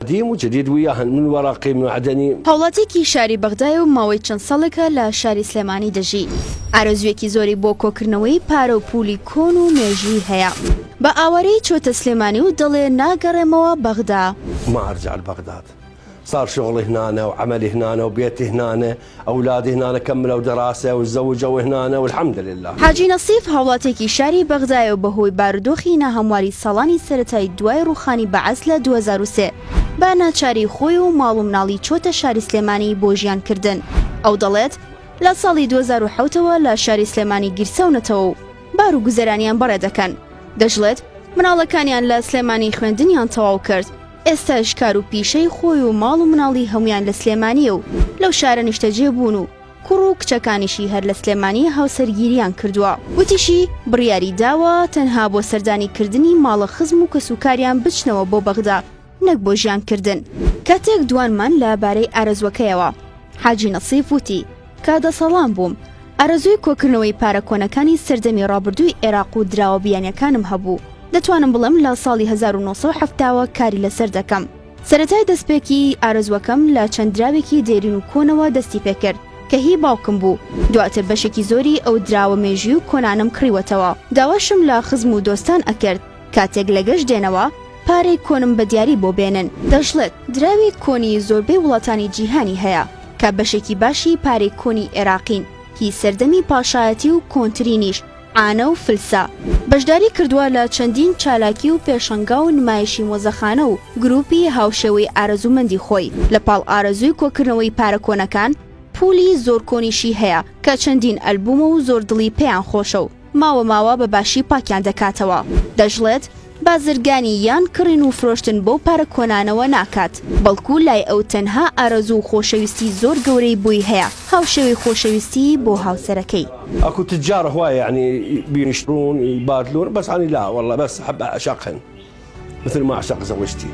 قديم وجديد وياهن من ورقي من معدني. هەوڵاتێکی شاری بەغدای و ماوەی چەند ساڵێکە لە شاری سلێمانی دەژی. ئارەزوویەکی زۆری بۆ کۆکردنەوەی پارە و پولی کۆن و مێژووی هەیە. بە ئاوارەی چۆتە سلێمانی و دەڵێ ناگەڕێمەوە بەغدا. ما أرجع لبغداد، صار شغلي هنا وعملي هنا وبيتي هنا، أولادي هنا كملوا دراسة وتزوجوا هنا والحمد لله. حاجی نەسیف هەوڵاتێکی شاری بەغدایە و بەهۆی بارودۆخی ناهەمواری ساڵانی سەرەتای دوای ڕووخانی بەعەز لە 2003 با ناچاری خۆی و ماڵ و مناڵی چۆتە شاری سلێمانی بۆ ژیانکردن. ئەو دەڵێت لە ساڵی 2007ەوە لە شاری سلێمانی گیرسەونەتەوە و بار و گوزەرانیان بەڕێ دەکەن. دەژڵێت مناڵەکانیان لە سلێمانی خوێندنیان تەواو کرد. ئێستا شکار و پیشەی خۆی و ماڵ و مناڵی هەمویان لە سلێمانیە و لەو شارە نیشتەجێ بوون و کوڕ و کچەکانیشی هەر لە سلێمانی هاوسەرگیریان کردووە. وتیشی بڕیاری داوە تەنها بۆ سەردانیکردنی ماڵە خزم و کەسوکاریان بچنەوە بۆ بەغدا نەک بۆ ژیانکردن. کاتێک دوانمان لەبارەی ئارەزوەکەیەوە حاجی نەسیف وتی کە دەسەڵام بووم ئارەزووی کۆکردنەوەی پارە کۆنەکانی سەردەمی ڕابردووی عێراق و دراوە بیانیەکانم هەبوو. دەتوانم بڵم لە ساڵی 1970ەوە کاری لەسەر دەکەم. سەرەتای دەستپێکی ئارەزوەکەم لە چەند دراوێکی دێرین و کۆنەوە دەستی پێکرد کە هی باوکم بوو. دواتر بەشێکی زۆری ئەو دراوە مێژی و کۆنانم کڕیوەتەوە. داواشم لە خزم و دۆستان ئەکرد کاتێک لە گەشت دێنەوە پارەی کۆنم بە دیاری بۆ بێنن. دەشڵێت دراوی کۆنی زۆربەی وڵاتانی جیهانی هەیە کە بەشێکی باشی پارەی کۆنی عێراقین هی سەردەمی پاشایەتی و کۆنترینیش ئانە و فلسا. بەشداری کردووە لە چەندین چالاکی و پێشەنگا و نمایشی مۆزەخانە و گروپی هاوشێوەی ئارەزوومەندی خۆی. لە پاڵ ئارەزووی کۆکردنەوەی پارە کۆنەکان پولی زۆر کۆنیشی هەیە کە چەندین ئەلبومە و زۆر دڵی پێیان خۆشە و ماوە بە باشی پاکیان دەکاتەوە. دەژڵێت بازرگانی یان کڕین و فرۆشتن بۆ پارە کۆنانەوە ناکات، بەڵکو لای ئەو تەنها ئارەزوو و خۆشەویستی زۆر گەورەی بووی هەیە، هاوشێوەی خۆشەویستی بۆ هاوسەرەکەی. اكو تجار هواية يعني بيشترون يبادلون، بس أنا لا والله بس أحب أعشقهن مثل ما أعشق زوجتي.